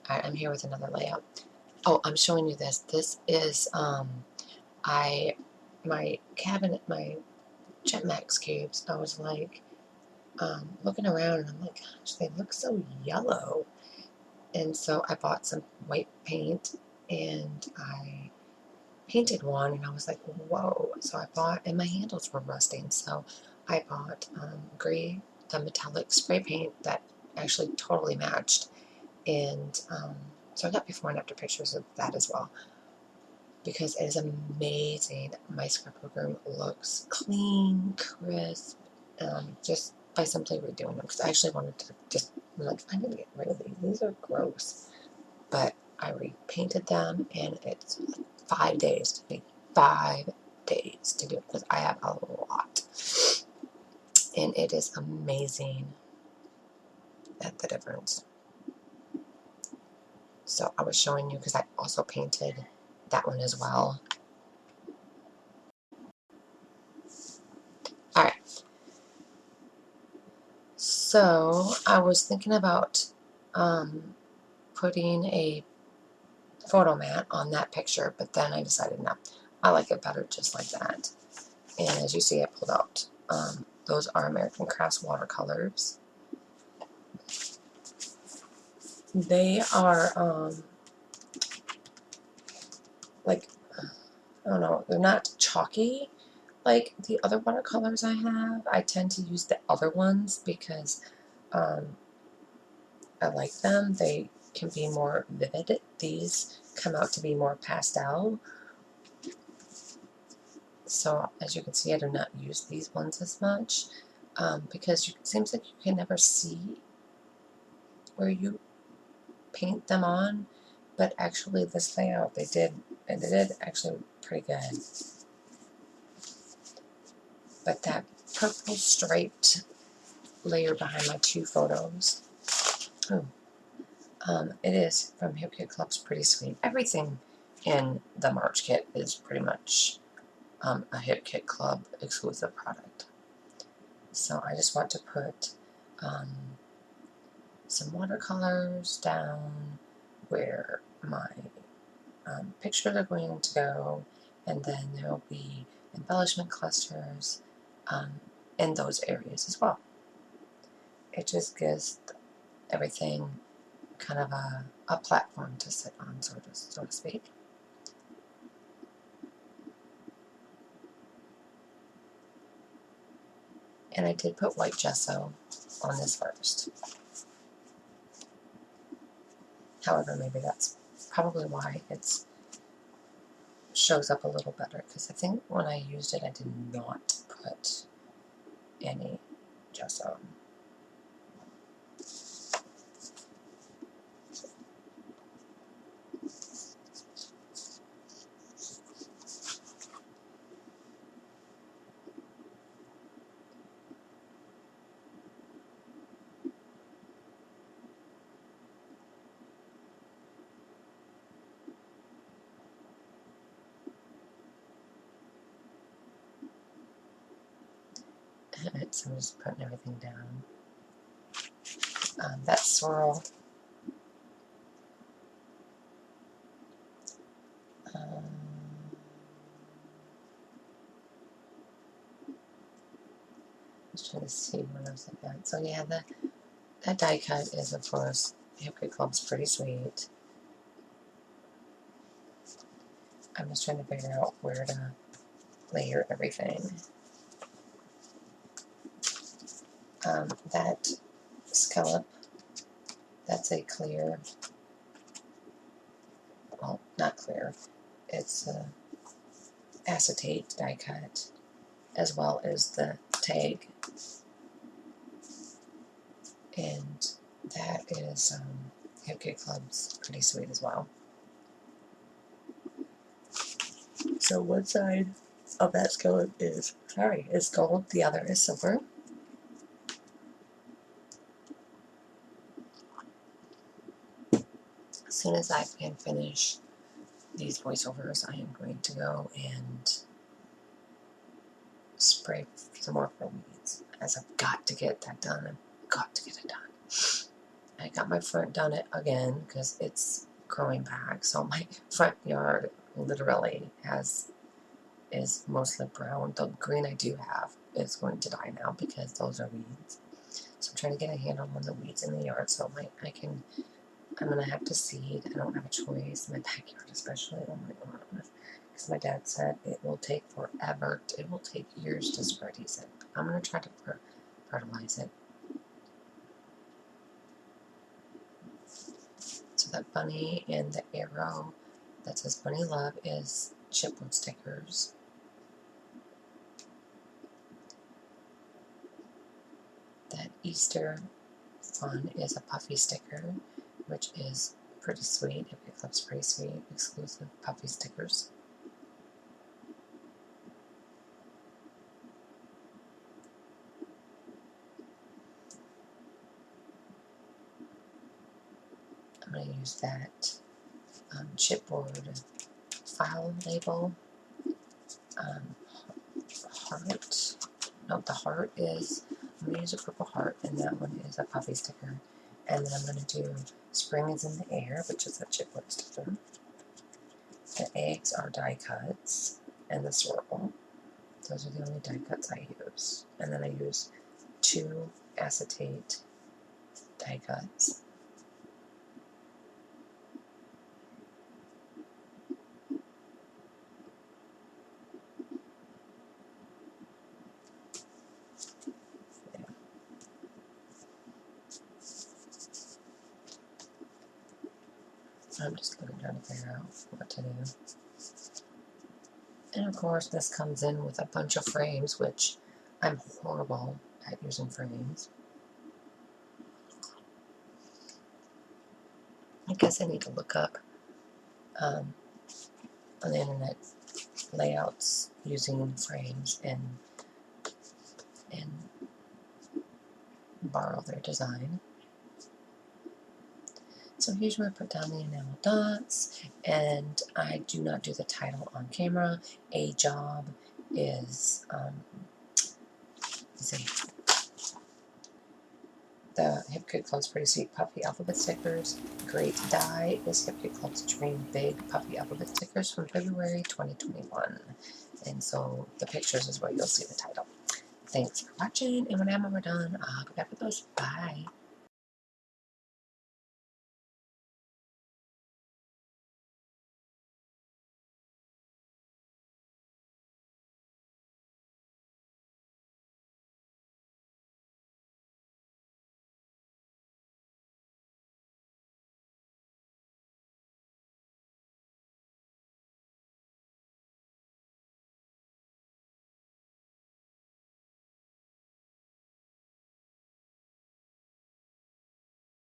Alright, I'm here with another layout. Oh, I'm showing you this. This is my cabinet, my Jetmax cubes. I was like looking around and I'm like, gosh, they look so yellow. And so I bought some white paint and I painted one and I was like, whoa. So I bought, and my handles were rusting, so I bought gray, the metallic spray paint that actually totally matched. And so I got before and after pictures of that as well, because it is amazing. My scrapbook room looks clean, crisp, just by simply redoing them. Because I actually wanted to just, I'm like, I need to get rid of these. These are gross. But I repainted them, and it's 5 days to make 5 days to do it because I have a lot, and it is amazing at the difference. So I was showing you because I also painted that one as well. Alright, so I was thinking about putting a photo mat on that picture, but then I decided no, I like it better just like that. And as you see, I pulled out those are American Crafts watercolors. They are like, I don't know, they're not chalky like the other watercolors I have. I tend to use the other ones because I like them. They can be more vivid. These come out to be more pastel. So as you can see, I do not use these ones as much because it seems like you can never see where you paint them on. But actually, this layout, they did actually pretty good. But that purple striped layer behind my two photos, it is from Hip Kit Club's Pretty Sweet. Everything in the March kit is pretty much a Hip Kit Club exclusive product. So I just want to put some watercolors down where my pictures are going to go, and then there will be embellishment clusters in those areas as well. It just gives everything kind of a platform to sit on, so to speak. And I did put white gesso on this first. However, maybe that's probably why it shows up a little better, because I think when I used it, I did not put any gesso. So I'm just putting everything down. That swirl, just trying to see what I was looking at. So yeah, that die cut is, of course, Hip Kit Club's Pretty Sweet. I'm just trying to figure out where to layer everything. That scallop, that's a clear, well, not clear, it's a acetate die cut, as well as the tag, and that is Hip Kit Club's Pretty Sweet as well. So one side of that scallop is gold, the other is silver. As soon as I can finish these voiceovers, I am going to go and spray some more for weeds, as I've got to get that done. I've got to get it done. I got my front done it again because it's growing back. So my front yard literally is mostly brown. The green I do have is going to die now because those are weeds. So I'm trying to get a handle on the weeds in the yard so I'm going to have to seed. I don't have a choice. My backyard especially. Oh my God. Because my dad said it will take forever. It will take years to spread, he said. I'm going to try to fertilize it. So that bunny and the arrow that says Bunny Love is chipboard stickers. That Easter fun is a puffy sticker, which is pretty sweet. It looks pretty sweet. Exclusive puffy stickers. I'm going to use that chipboard file label. Heart. No, the heart is, I'm going to use a purple heart, and that one is a puffy sticker. And then I'm going to do Spring is in the Air, which is a chipboard sticker. The eggs are die cuts, and the swirl. Those are the only die cuts I use. And then I use 2 acetate die cuts. I'm just trying to figure out what to do. And of course, this comes in with a bunch of frames, which I'm horrible at using frames. I guess I need to look up on the internet layouts using frames and borrow their design. So here's where I put down the enamel dots, and I do not do the title on camera. A job is, let's see, the Hip Kit Club's Pretty Sweet Puffy Alphabet Stickers. Great Die is Hip Kit Club's Dream Big Puffy Alphabet Stickers from February 2021. And so the pictures is where you'll see the title. Thanks for watching, and when I'm done, I'll go back with those. Bye.